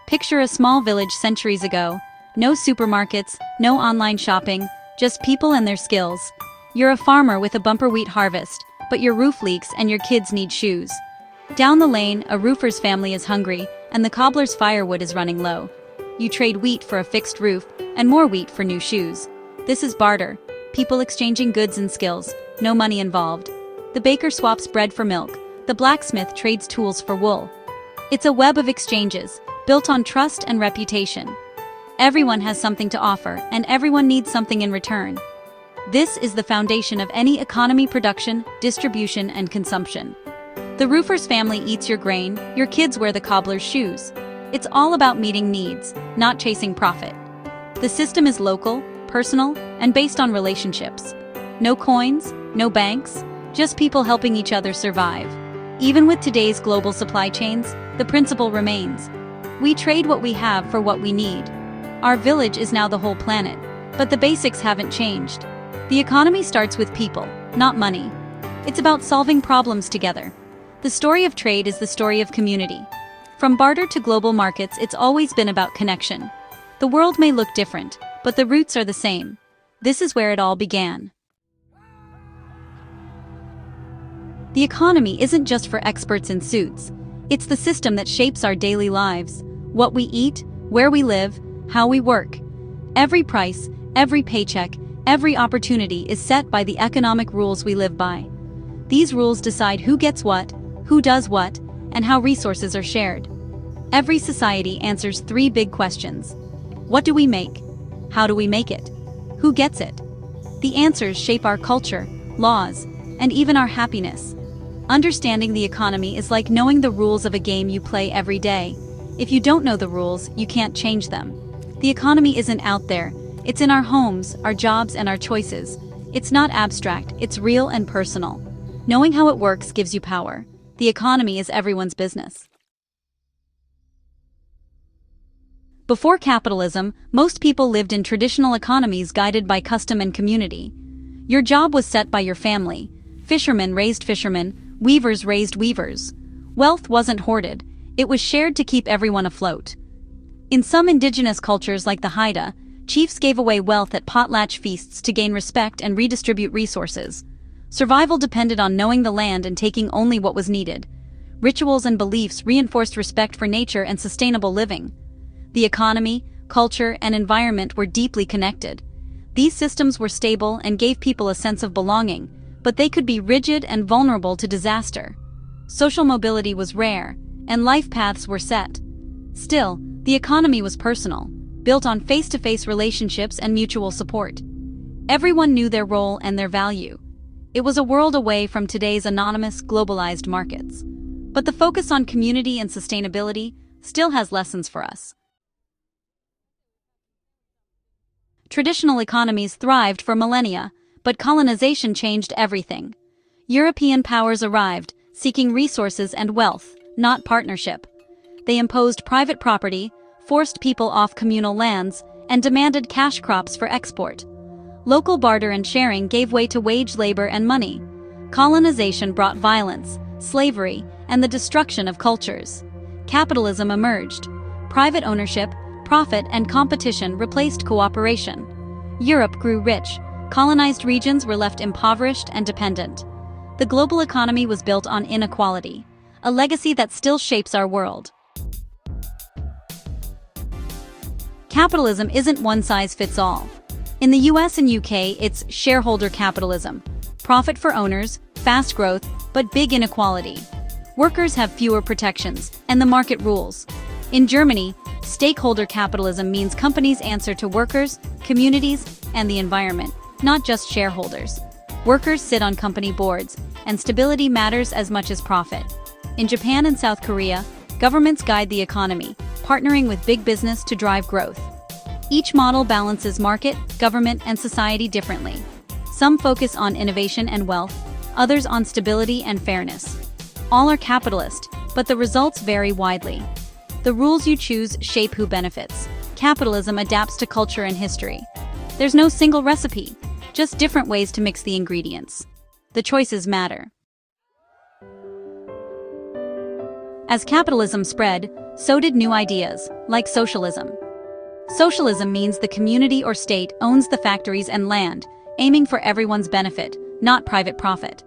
Picture a small village centuries ago. No supermarkets, no online shopping, just people and their skills. You're a farmer with a bumper wheat harvest, but your roof leaks and your kids need shoes. Down the lane, a roofer's family is hungry, and the cobbler's firewood is running low. You trade wheat for a fixed roof, and more wheat for new shoes. This is barter, people exchanging goods and skills, no money involved. The baker swaps bread for milk, the blacksmith trades tools for wool. It's a web of exchanges, built on trust and reputation. Everyone has something to offer, and everyone needs something in return. This is the foundation of any economy: production, distribution, and consumption. The roofer's family eats your grain, your kids wear the cobbler's shoes. It's all about meeting needs, not chasing profit. The system is local, personal, and based on relationships. No coins, no banks, just people helping each other survive. Even with today's global supply chains, the principle remains. We trade what we have for what we need. Our village is now the whole planet, but the basics haven't changed. The economy starts with people, not money. It's about solving problems together. The story of trade is the story of community. From barter to global markets, it's always been about connection. The world may look different, but the roots are the same. This is where it all began. The economy isn't just for experts in suits. It's the system that shapes our daily lives. What we eat, where we live, how we work. Every price, every paycheck, every opportunity is set by the economic rules we live by. These rules decide who gets what, who does what, and how resources are shared. Every society answers three big questions. What do we make? How do we make it? Who gets it? The answers shape our culture, laws, and even our happiness. Understanding the economy is like knowing the rules of a game you play every day. If you don't know the rules, you can't change them. The economy isn't out there. It's in our homes, our jobs, and our choices. It's not abstract, it's real and personal. Knowing how it works gives you power. The economy is everyone's business. Before capitalism, most people lived in traditional economies guided by custom and community. Your job was set by your family. Fishermen raised fishermen, weavers raised weavers. Wealth wasn't hoarded, it was shared to keep everyone afloat. In some indigenous cultures like the Haida, chiefs gave away wealth at potlatch feasts to gain respect and redistribute resources. Survival depended on knowing the land and taking only what was needed. Rituals and beliefs reinforced respect for nature and sustainable living. The economy, culture, and environment were deeply connected. These systems were stable and gave people a sense of belonging, but they could be rigid and vulnerable to disaster. Social mobility was rare, and life paths were set. Still, the economy was personal, built on face-to-face relationships and mutual support. Everyone knew their role and their value. It was a world away from today's anonymous, globalized markets. But the focus on community and sustainability still has lessons for us. Traditional economies thrived for millennia, but colonization changed everything. European powers arrived, seeking resources and wealth, not partnership. They imposed private property, forced people off communal lands, and demanded cash crops for export. Local barter and sharing gave way to wage labor and money. Colonization brought violence, slavery, and the destruction of cultures. Capitalism emerged. Private ownership, profit, and competition replaced cooperation. Europe grew rich. Colonized regions were left impoverished and dependent. The global economy was built on inequality, a legacy that still shapes our world. Capitalism isn't one size fits all. In the US and UK, it's shareholder capitalism. Profit for owners, fast growth, but big inequality. Workers have fewer protections, and the market rules. In Germany, stakeholder capitalism means companies answer to workers, communities, and the environment, not just shareholders. Workers sit on company boards, and stability matters as much as profit. In Japan and South Korea, governments guide the economy, partnering with big business to drive growth. Each model balances market, government, and society differently. Some focus on innovation and wealth, others on stability and fairness. All are capitalist, but the results vary widely. The rules you choose shape who benefits. Capitalism adapts to culture and history. There's no single recipe, just different ways to mix the ingredients. The choices matter. As capitalism spread, so did new ideas, like socialism. Socialism means the community or state owns the factories and land, aiming for everyone's benefit, not private profit.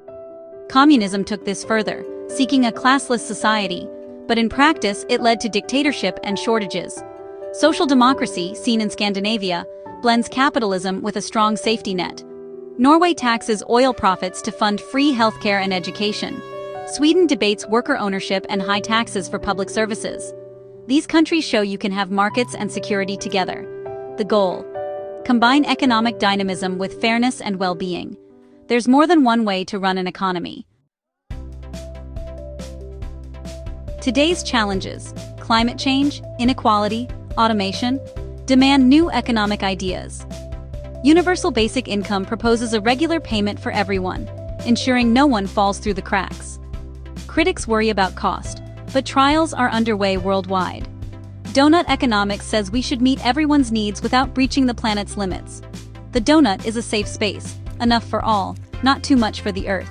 Communism took this further, seeking a classless society, but in practice it led to dictatorship and shortages. Social democracy, seen in Scandinavia, blends capitalism with a strong safety net. Norway taxes oil profits to fund free healthcare and education. Sweden debates worker ownership and high taxes for public services. These countries show you can have markets and security together. The goal: combine economic dynamism with fairness and well-being. There's more than one way to run an economy. Today's challenges: climate change, inequality, automation, demand new economic ideas. Universal basic income proposes a regular payment for everyone, ensuring no one falls through the cracks. Critics worry about cost, but trials are underway worldwide. Donut economics says we should meet everyone's needs without breaching the planet's limits. The donut is a safe space, enough for all, not too much for the earth.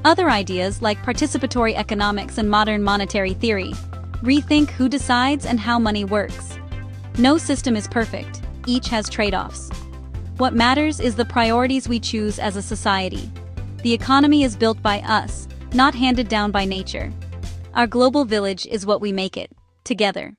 Other ideas like participatory economics and modern monetary theory rethink who decides and how money works. No system is perfect, each has trade-offs. What matters is the priorities we choose as a society. The economy is built by us, not handed down by nature. Our global village is what we make it, together.